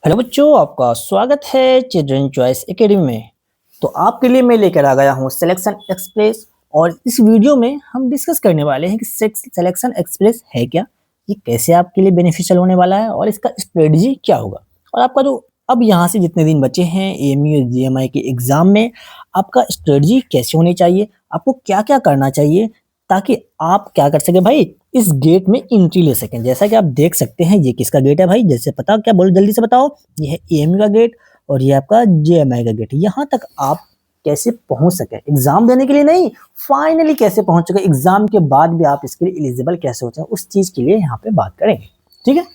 Hello बच्चों, आपका स्वागत है चिल्ड्रन चॉइस एकेडमी में। तो आपके लिए मैं लेकर आ गया हूँ सिलेक्शन एक्सप्रेस। और इस वीडियो में हम डिस्कस करने वाले हैं कि सिलेक्शन एक्सप्रेस है क्या, ये कैसे आपके लिए बेनिफिशियल होने वाला है और इसका स्ट्रेटजी क्या होगा। और आपका जो अब यहाँ से जितने दिन बचे हैं एएमयू और जीएमआई के एग्जाम में, आपका स्ट्रेटजी कैसे होनी चाहिए, आपको क्या क्या करना चाहिए ताकि आप क्या कर सके भाई, इस गेट में एंट्री ले सकें। जैसा कि आप देख सकते हैं, ये किसका गेट है भाई, जैसे पता क्या, बोलो जल्दी से बताओ। ये है एएमयू का गेट और ये आपका जेएमआई का गेट। यहाँ तक आप कैसे पहुंच सके, एग्जाम देने के लिए नहीं, फाइनली कैसे पहुंच सके, एग्जाम के बाद भी आप इसके लिए एलिजिबल कैसे हो जाए, उस चीज के लिए यहाँ पे बात करेंगे। ठीक है,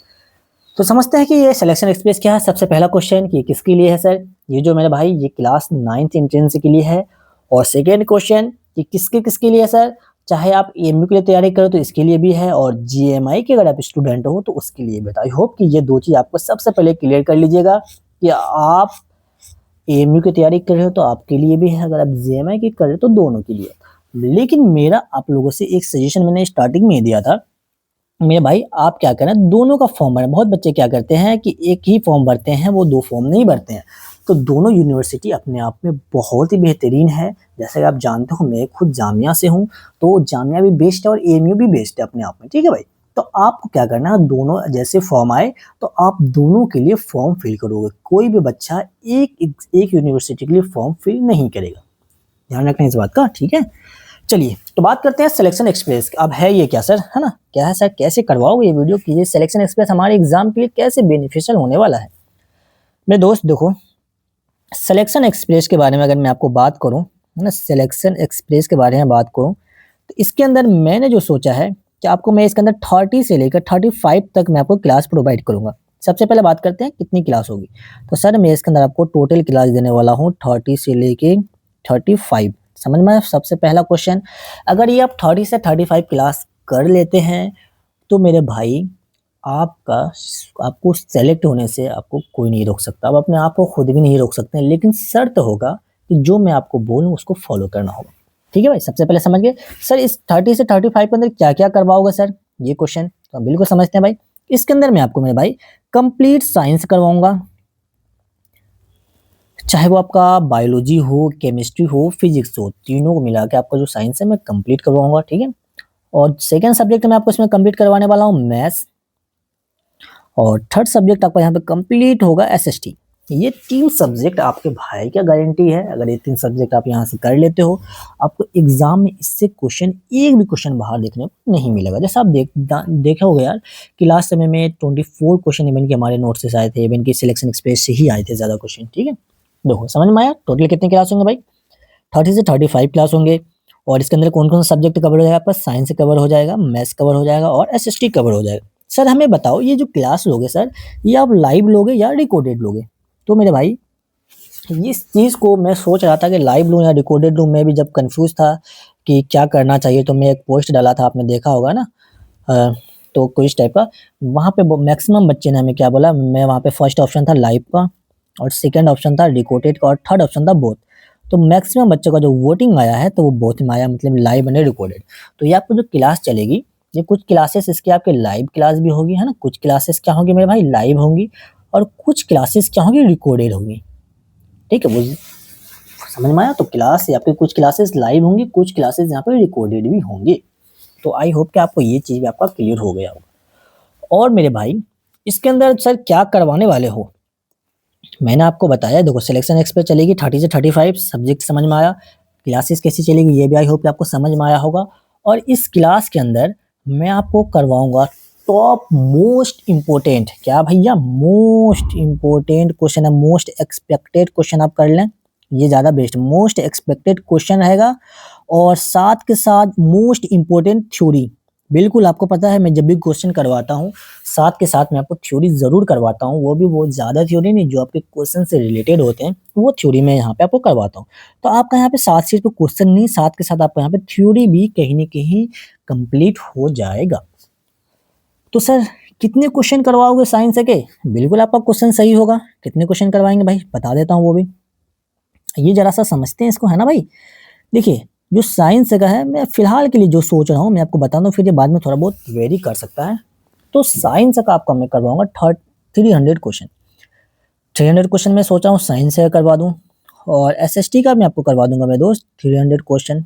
तो समझते हैं कि ये सिलेक्शन एक्सप्रेस क्या है। सबसे पहला क्वेश्चन कि किसके लिए है सर, ये जो मेरे भाई ये क्लास 9th एंट्रेंस के लिए है। और सेकेंड क्वेश्चन कि किसके किसके लिए है सर, चाहे आप एएमयू के लिए तैयारी करो तो इसके लिए भी है, और जीएमआई के अगर आप स्टूडेंट हो तो उसके लिए भी। आई होप कि ये दो चीज आपको सबसे पहले क्लियर कर लीजिएगा कि आप एएमयू की तैयारी कर रहे हो तो आपके लिए भी है, अगर आप जीएमआई की कर रहे हो तो दोनों के लिए। लेकिन मेरा आप लोगों से एक सजेशन मैंने स्टार्टिंग में ही दिया था, मेरे भाई आप क्या करें, दोनों का फॉर्म भरें। बहुत बच्चे क्या करते हैं कि एक ही फॉर्म भरते हैं, वो दो फॉर्म नहीं भरते हैं। तो दोनों यूनिवर्सिटी अपने आप में बहुत ही बेहतरीन है। जैसे कि आप जानते हो, मैं खुद जामिया से हूँ, तो जामिया भी बेस्ट है और एएमयू भी बेस्ट है अपने आप में। ठीक है भाई, तो आपको क्या करना है, दोनों जैसे फॉर्म आए तो आप दोनों के लिए फॉर्म फिल करोगे। कोई भी बच्चा एक यूनिवर्सिटी के लिए फॉर्म फिल नहीं करेगा, ध्यान रखना इस बात का। ठीक है, चलिए तो बात करते हैं सिलेक्शन एक्सप्रेस। अब है ये क्या सर, है ना, क्या है सर, कैसे करवाओगे ये वीडियो की, ये सिलेक्शन एक्सप्रेस हमारे एग्जाम के लिए कैसे बेनिफिशियल होने वाला है। मेरे दोस्त देखो, सिलेक्शन एक्सप्रेस के बारे में अगर मैं आपको बात करूं, है ना, सिलेक्शन एक्सप्रेस के बारे में बात करूं तो इसके अंदर मैंने जो सोचा है कि आपको मैं इसके अंदर 30 से लेकर 35 तक मैं आपको क्लास प्रोवाइड करूंगा। सबसे पहले बात करते हैं कितनी क्लास होगी। तो सर मैं इसके अंदर आपको टोटल क्लास देने वाला हूँ 30 से लेके 35। समझ में आया? सबसे पहला क्वेश्चन, अगर ये आप 30 से 35 क्लास कर लेते हैं तो मेरे भाई आपका आपको सेलेक्ट होने से आपको कोई नहीं रोक सकता। आप अपने आप को खुद भी नहीं रोक सकते, लेकिन शर्त होगा कि जो मैं आपको बोलूँ उसको फॉलो करना होगा। ठीक है भाई, सबसे पहले समझ गए। सर इस 30 से 35 के अंदर क्या क्या करवाओगे सर, ये क्वेश्चन तो हम बिल्कुल समझते हैं भाई। इसके अंदर मैं आपको मेरे भाई कंप्लीट साइंस करवाऊंगा, चाहे वो आपका बायोलॉजी हो, केमिस्ट्री हो, फिजिक्स हो, तीनों को मिला के आपका जो साइंस है मैं कंप्लीट करवाऊंगा। ठीक है, और सेकंड सब्जेक्ट मैं आपको इसमें कंप्लीट करवाने वाला हूँ मैथ्स, और थर्ड सब्जेक्ट आपका यहाँ पे कंप्लीट होगा एसएसटी। ये तीन सब्जेक्ट आपके भाई का गारंटी है, अगर ये तीन सब्जेक्ट आप यहाँ से कर लेते हो आपको एग्जाम में इससे क्वेश्चन, एक भी क्वेश्चन बाहर देखने को नहीं मिलेगा। जैसा आप देखे होगे यार कि लास्ट समय में 24 क्वेश्चन इवन के हमारे नोट से आए थे, इवन की सिलेक्शन एक्सप्रेस से ही आए थे ज्यादा क्वेश्चन। ठीक है, देखो समझ में आया, टोटल कितने क्लास होंगे भाई, 30 से 35 क्लास होंगे। और इसके अंदर कौन कौन सा सब्जेक्ट कवर हो जाएगा, आपका साइंस कवर हो जाएगा, मैथ्स कवर हो जाएगा और एसएसटी कवर हो जाएगा। सर हमें बताओ, ये जो क्लास लोगे सर, ये आप लाइव लोगे या रिकॉर्डेड लोगे। तो मेरे भाई इस चीज़ को मैं सोच रहा था कि लाइव लूँ या रिकॉर्डेड लूँ, मैं भी जब कंफ्यूज था कि क्या करना चाहिए, तो मैं एक पोस्ट डाला था, आपने देखा होगा ना, तो कुछ टाइप का। वहाँ पे मैक्सिमम बच्चे ने हमें क्या बोला, मैं वहाँ पे फर्स्ट ऑप्शन था लाइव का, और सेकंड ऑप्शन था रिकॉर्डेड का, और थर्ड ऑप्शन था बोथ। तो मैक्सिमम बच्चों का जो वोटिंग आया है तो वो बोथ में आया, मतलब लाइव एंड रिकॉर्डेड। तो ये आपको जो क्लास चलेगी, ये कुछ क्लासेस इसकी आपके लाइव क्लास भी होगी, है ना, कुछ क्लासेस क्या होंगी मेरे भाई लाइव होंगी, और कुछ क्लासेस क्या होंगी रिकॉर्डेड होंगी। ठीक है, वो समझ में आया। तो क्लास आपके कुछ क्लासेस लाइव होंगी, कुछ क्लासेस यहाँ पे रिकॉर्डेड भी होंगे। तो आई होप कि आपको ये चीज़ भी आपका क्लियर हो गया होगा। और मेरे भाई इसके अंदर सर क्या करवाने वाले हो, मैंने आपको बताया, देखो सिलेक्शन एक्सप्रेस चलेगी 30 से 35, सब्जेक्ट समझ में आया, क्लासेस कैसी चलेगी ये भी आई होप कि आपको समझ में आया होगा। और इस क्लास के अंदर मैं आपको करवाऊंगा टॉप मोस्ट इम्पोर्टेंट, क्या भैया, मोस्ट इम्पोर्टेंट क्वेश्चन है, मोस्ट एक्सपेक्टेड क्वेश्चन आप कर लें, ये ज़्यादा बेस्ट, मोस्ट एक्सपेक्टेड क्वेश्चन रहेगा। और साथ के साथ मोस्ट इम्पोर्टेंट थ्योरी, बिल्कुल आपको पता है मैं जब भी क्वेश्चन करवाता हूँ साथ के साथ मैं आपको थ्योरी ज़रूर करवाता हूँ, वो भी बहुत ज़्यादा थ्योरी नहीं, जो आपके क्वेश्चन से रिलेटेड होते हैं वो थ्योरी मैं यहाँ पे आपको करवाता हूँ। तो आपका यहाँ पे साथ सिर्फ क्वेश्चन नहीं, साथ के साथ आपका यहाँ पे थ्योरी भी कहीं ना कहीं कंप्लीट हो जाएगा। तो सर कितने क्वेश्चन करवाओगे साइंस के, बिल्कुल आपका क्वेश्चन सही होगा, कितने क्वेश्चन करवाएंगे भाई बता देता हूँ वो भी, ये जरा सा समझते हैं इसको, है ना भाई। देखिए जो साइंस का है, मैं फिलहाल के लिए जो सोच रहा हूँ मैं आपको बता दूं, फिर ये बाद में थोड़ा बहुत वेरी कर सकता है। तो साइंस का आपका मैं करवाऊंगा 300 क्वेश्चन। 300 क्वेश्चन मैं सोचा हूँ साइंस से करवा दूँ, और एसएसटी का मैं आपको करवा दूंगा मेरे दोस्त 300 क्वेश्चन,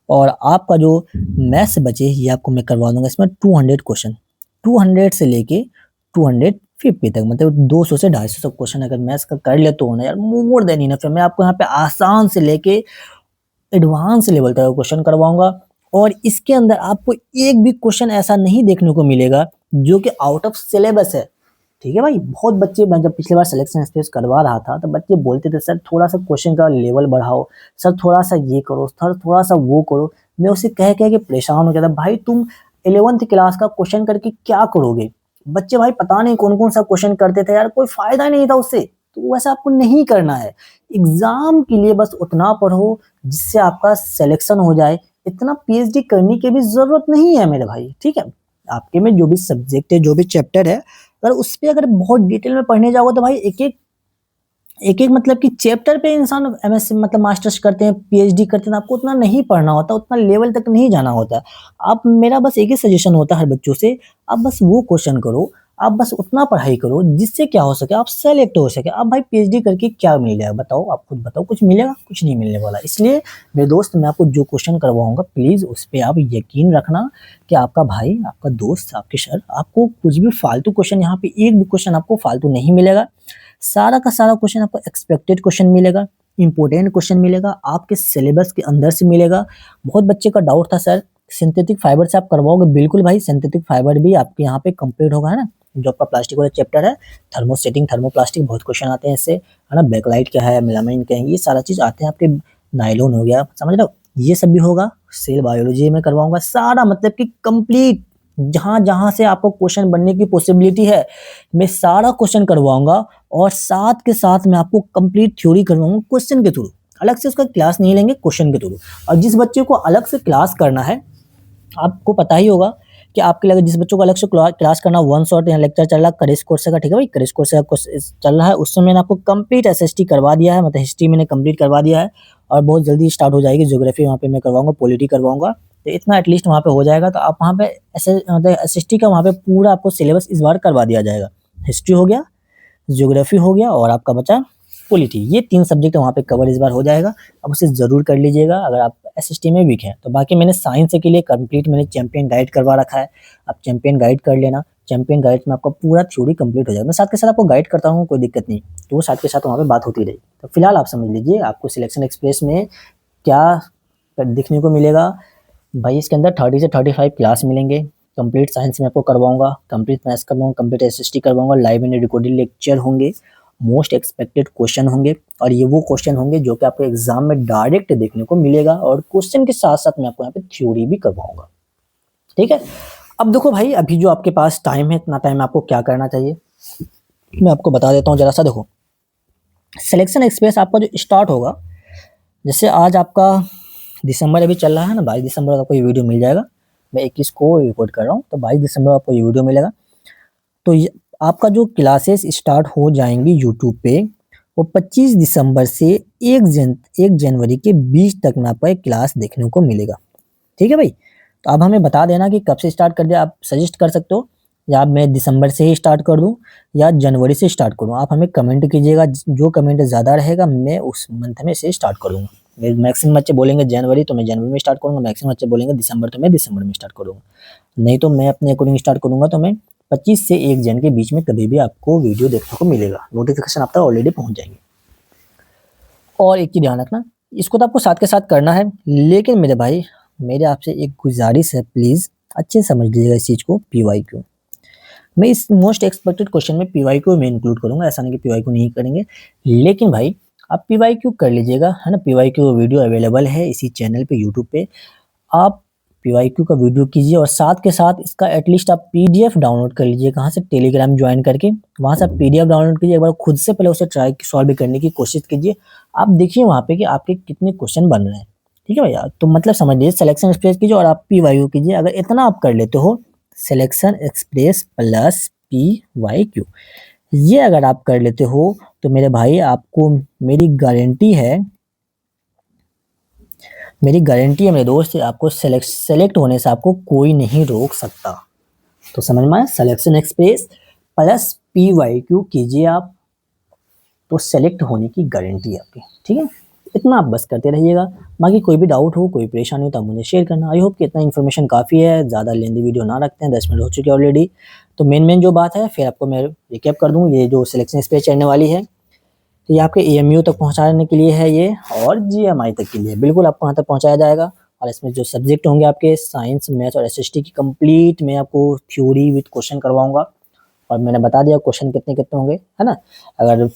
और आपका जो मैथ्स बचे ये आपको मैं करवा दूंगा इसमें 200 क्वेश्चन, 200 से लेके 250 तक, मतलब 200 से 250 तक क्वेश्चन अगर मैथ्स का कर ले तो ना यार मोर देन इनफ है। मैं आपको यहाँ पे आसान से लेके एडवांस लेवल तक क्वेश्चन करवाऊंगा, और इसके अंदर आपको एक भी क्वेश्चन ऐसा नहीं देखने को मिलेगा जो कि आउट ऑफ सिलेबस है। ठीक है भाई, बहुत बच्चे, मैं जब पिछली बार सिलेक्शन एक्सप्रेस करवा रहा था तो बच्चे बोलते थे सर थोड़ा सा क्वेश्चन का लेवल बढ़ाओ, सर थोड़ा सा ये करो, सर थोड़ा सा वो करो। मैं उसे कह कह के परेशान हो गया था, भाई तुम 11th क्लास का क्वेश्चन करके क्या करोगे। बच्चे भाई पता नहीं कौन कौन सा क्वेश्चन करते थे यार, कोई फायदा नहीं था उससे। तो वैसा आपको नहीं करना है, एग्जाम के लिए बस उतना पढ़ो जिससे आपका सिलेक्शन हो जाए। इतना पीएचडी करने की भी जरूरत नहीं है मेरे भाई, ठीक है। आपके में जो भी सब्जेक्ट है, जो भी चैप्टर है, अगर उस पे अगर बहुत डिटेल में पढ़ने जाओगे तो भाई एक एक मतलब कि चैप्टर पे इंसान एमएससी मतलब मास्टर्स करते हैं, पीएचडी करते हैं, आपको उतना नहीं पढ़ना होता, उतना लेवल तक नहीं जाना होता। आप, मेरा बस एक ही सजेशन होता है हर बच्चों से, आप बस वो क्वेश्चन करो, आप बस उतना पढ़ाई करो जिससे क्या हो सके, आप सेलेक्ट हो सके। आप भाई पीएचडी करके क्या मिलेगा बताओ, आप खुद बताओ, कुछ मिलेगा? कुछ नहीं मिलने वाला। इसलिए मेरे दोस्त, मैं आपको जो क्वेश्चन करवाऊंगा प्लीज उस पर आप यकीन रखना कि आपका भाई, आपका दोस्त, आपके सर आपको कुछ भी फालतू क्वेश्चन, यहाँ पे एक भी क्वेश्चन आपको फालतू नहीं मिलेगा। सारा का सारा क्वेश्चन आपको एक्सपेक्टेड क्वेश्चन मिलेगा, इंपॉर्टेंट क्वेश्चन मिलेगा, आपके सिलेबस के अंदर से मिलेगा। बहुत बच्चे का डाउट था सर सिंथेटिक फाइबर से आप करवाओगे, बिल्कुल भाई सिंथेटिक फाइबर भी आपके यहाँ पे कंप्लीट होगा, है ना। जो आपका प्लास्टिक वाला चैप्टर है, थर्मोसेटिंग, थर्मोप्लास्टिक, बहुत क्वेश्चन आते हैं इससे, है ना। बैकलाइट क्या है, मेलामाइन क्या है, ये सारा चीज आते हैं आपके। नायलॉन हो गया, समझ रहे हो, ये सब भी होगा। सेल बायोलॉजी में करवाऊंगा सारा, मतलब कि कंप्लीट, जहां जहां से आपको क्वेश्चन बनने की पॉसिबिलिटी है मैं सारा क्वेश्चन करवाऊंगा। और साथ के साथ मैं आपको कंप्लीट थ्योरी करवाऊंगा क्वेश्चन के थ्रू, अलग से उसका क्लास नहीं लेंगे, क्वेश्चन के थ्रू। और जिस बच्चे को अलग से क्लास करना है, आपको पता ही होगा कि आपके लगे जिस बच्चों को अलग से क्लास करना, वन शॉट यहाँ लेक्चर चल रहा है करिस कोर्स का, ठीक है भाई, करिस कोर्स का चल रहा है, उसमें मैंने आपको कंप्लीट एसएसटी करवा दिया है, मतलब हिस्ट्री मैंने कंप्लीट करवा दिया है, और बहुत जल्दी स्टार्ट हो जाएगी ज्योग्राफी, वहाँ पे मैं करवाऊंगा, पॉलिटी करवाऊंगा। तो इतना एटलीस्ट वहाँ पे हो जाएगा, तो आप वहाँ पे मतलब एसएसटी का वहाँ पे पूरा आपको सिलेबस इस बार करवा दिया जाएगा। हिस्ट्री हो गया, ज्योग्राफी हो गया, और आपका बचा पॉलिटी, ये 3 सब्जेक्ट वहाँ पे कवर इस बार हो जाएगा। अब उसे जरूर कर लीजिएगा अगर आप एसएसटी में वीक हैं। तो बाकी मैंने साइंस के लिए कंप्लीट मैंने चैंपियन गाइड करवा रखा है, आप चैंपियन गाइड कर लेना। चैंपियन गाइड में आपका पूरा थ्योरी कंप्लीट हो जाएगा, मैं साथ के साथ आपको गाइड करता हूँ, कोई दिक्कत नहीं, तो वो साथ के साथ वहाँ पे बात होती रही। तो फिलहाल आप समझ लीजिए आपको सिलेक्शन एक्सप्रेस में क्या दिखने को मिलेगा भाई। इसके अंदर 30 से 35 क्लास मिलेंगे, कंप्लीट साइंस में आपको करवाऊंगा, कंप्लीट मैथ्स करवाऊंगा, कंप्लीट एसएसटी करवाऊंगा, लाइव एंड रिकॉर्डेड लेक्चर होंगे, मोस्ट एक्सपेक्टेड क्वेश्चन होंगे, और ये वो क्वेश्चन होंगे जो कि आपको एग्जाम में डायरेक्ट देखने को मिलेगा, और क्वेश्चन के साथ साथ मैं आपको यहाँ पे थ्योरी भी करवाऊंगा, ठीक है। अब देखो भाई, अभी जो आपके पास टाइम है, इतना टाइम आपको क्या करना चाहिए मैं आपको बता देता हूँ जरा सा। देखो, सिलेक्शन एक्सप्रेस आपका जो स्टार्ट होगा, जैसे आज आपका दिसंबर अभी चल रहा है ना, 22 दिसंबर को आपको ये वीडियो मिल जाएगा। मैं 21 को रिकॉर्ड कर रहा हूँ, तो 22 दिसंबर आपको ये वीडियो मिलेगा। तो ये आपका जो क्लासेस स्टार्ट हो जाएंगी यूट्यूब पे, वो 25 दिसंबर से 1 जनवरी के बीच तक में आपको एक क्लास देखने को मिलेगा, ठीक है भाई। तो आप हमें बता देना कि कब से स्टार्ट कर दे, आप सजेस्ट कर सकते हो, या मैं दिसंबर से ही स्टार्ट कर दूं या जनवरी से स्टार्ट करूं, आप हमें कमेंट कीजिएगा। जो कमेंट ज़्यादा रहेगा मैं उस मंथ में से स्टार्ट करूँगा। मैक्सिमम बच्चे बोलेंगे जनवरी, तो मैं जनवरी में स्टार्ट करूँगा, मैक्सिमम बच्चे बोलेंगे दिसंबर, तो मैं दिसंबर में स्टार्ट करूँगा। नहीं तो मैं अपने अकॉर्डिंग स्टार्ट करूँगा, तो मैं 25 से 1 जन के बीच में कभी भी आपको वीडियो देखने को मिलेगा, नोटिफिकेशन आप तक ऑलरेडी पहुँच जाएंगे। और एक चीज़ ध्यान रखना, इसको तो आपको साथ के साथ करना है, लेकिन मेरे भाई मेरे आपसे एक गुजारिश है, प्लीज़ अच्छे से समझ लीजिएगा इस चीज़ को। पीवाईक्यू, मैं इस मोस्ट एक्सपेक्टेड क्वेश्चन में पीवाईक्यू में इंक्लूड करूंगा, ऐसा नहीं कि पीवाईक्यू नहीं करेंगे, लेकिन भाई आप पीवाईक्यू कर लीजिएगा, है ना। पीवाईक्यू वीडियो अवेलेबल है इसी चैनल पे, यूट्यूब पे। आप पीवाईक्यू का वीडियो कीजिए, और साथ के साथ इसका एटलीस्ट आप पीडीएफ डाउनलोड कर लीजिए, कहाँ से, टेलीग्राम ज्वाइन करके, वहाँ से आप पीडीएफ डाउनलोड कीजिए, एक बार खुद से पहले उसे ट्राई सॉल्व करने की कोशिश कीजिए। आप देखिए वहाँ पे कि आपके कितने क्वेश्चन बन रहे हैं, ठीक है भैया। तो मतलब समझ लीजिए, सिलेक्शन एक्सप्रेस कीजिए और आप पीवाईक्यू कीजिए। अगर इतना आप कर लेते हो, सिलेक्शन एक्सप्रेस प्लस पीवाईक्यू, ये अगर आप कर लेते हो, तो मेरे भाई आपको मेरी गारंटी है, मेरे दोस्त, आपको सेलेक्ट होने से आपको कोई नहीं रोक सकता। तो समझ में आया, सिलेक्शन एक्सप्रेस प्लस पीवाईक्यू कीजिए आप, तो सेलेक्ट होने की गारंटी है आपकी, ठीक है। इतना आप बस करते रहिएगा। बाकी कोई भी डाउट हो, कोई परेशानी हो तो आप मुझे शेयर करना। आई होप कि इतना इन्फॉर्मेशन काफ़ी है, ज़्यादा लेंदी वीडियो ना रखते हैं, 10 मिनट हो चुके हैं ऑलरेडी। तो मेन जो बात है फिर आपको मैं रिकैप कर दूँ, ये जो सिलेक्शन स्पेस चढ़ने वाली है, तो ये आपके एएमयू तक पहुँचाने के लिए है ये, और जीएमआई तक के लिए बिल्कुल आपको वहाँ तक पहुँचाया जाएगा। और इसमें जो सब्जेक्ट होंगे आपके साइंस, मैथ्स और एसएसटी की कंप्लीट मैं आपको थ्योरी विद क्वेश्चन करवाऊँगा। और मैंने बता दिया क्वेश्चन कितने-कितने होंगे, है ना? अगर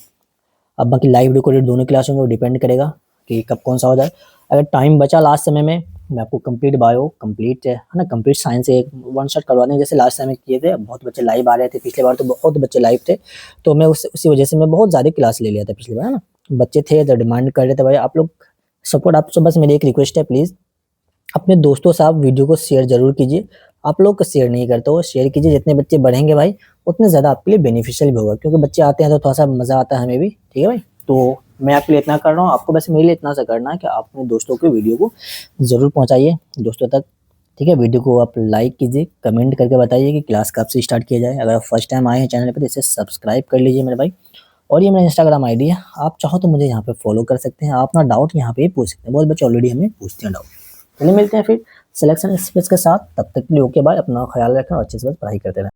अब बाकी लाइव रिकॉर्डेड दोनों क्लास होंगे, वो डिपेंड करेगा कि कब कौन-सा हो जाए। अगर टाइम बचा लास्ट समय में, मैं आपको कंप्लीट बायो, कंप्लीट है ना, कंप्लीट साइंस एक वन शॉट करवा देंगे, जैसे लास्ट समय किए थे। बहुत बच्चे लाइव आ रहे थे, पिछली बार तो बहुत बच्चे लाइव थे, तो मैं उसी वजह से मैं बहुत ज़्यादा क्लास ले लिया था पिछली बार, है ना? बच्चे थे तो डिमांड कर रहे थे, भाई आप लोग सपोर्ट, आपसे बस मेरी एक रिक्वेस्ट है, प्लीज़ अपने दोस्तों से आप वीडियो को शेयर ज़रूर कीजिए। आप लोग को शेयर नहीं करते हो, शेयर कीजिए। जितने बच्चे बढ़ेंगे भाई, उतने ज़्यादा आपके लिए बेनिफिशियल भी होगा, क्योंकि बच्चे आते हैं तो थोड़ा-सा मज़ा आता है हमें भी, ठीक है भाई? तो मैं आपके लिए इतना कर रहा हूँ, आपको बस मेरे लिए इतना सा करना है कि आप अपने दोस्तों को वीडियो को ज़रूर पहुँचाइए दोस्तों तक, ठीक है? वीडियो को आप लाइक कीजिए, कमेंट करके बताइए कि क्लास कब से स्टार्ट किया जाए। अगर आप फर्स्ट टाइम आए हैं चैनल पे तो इसे सब्सक्राइब कर लीजिए मेरे भाई। और ये मेरा इंस्टाग्राम आईडी है, आप चाहो तो मुझे यहाँ पे फॉलो कर सकते हैं। आप अपना डाउट यहाँ पे ही पूछ सकते हैं, बहुत बच्चे ऑलरेडी हमें पूछते हैं डाउट। चलिए मिलते हैं फिर सिलेक्शन स्पेस के साथ, तब तक के लिए ओके बाय। अपना ख्याल रखें और अच्छे से बस पढ़ाई करते रहें।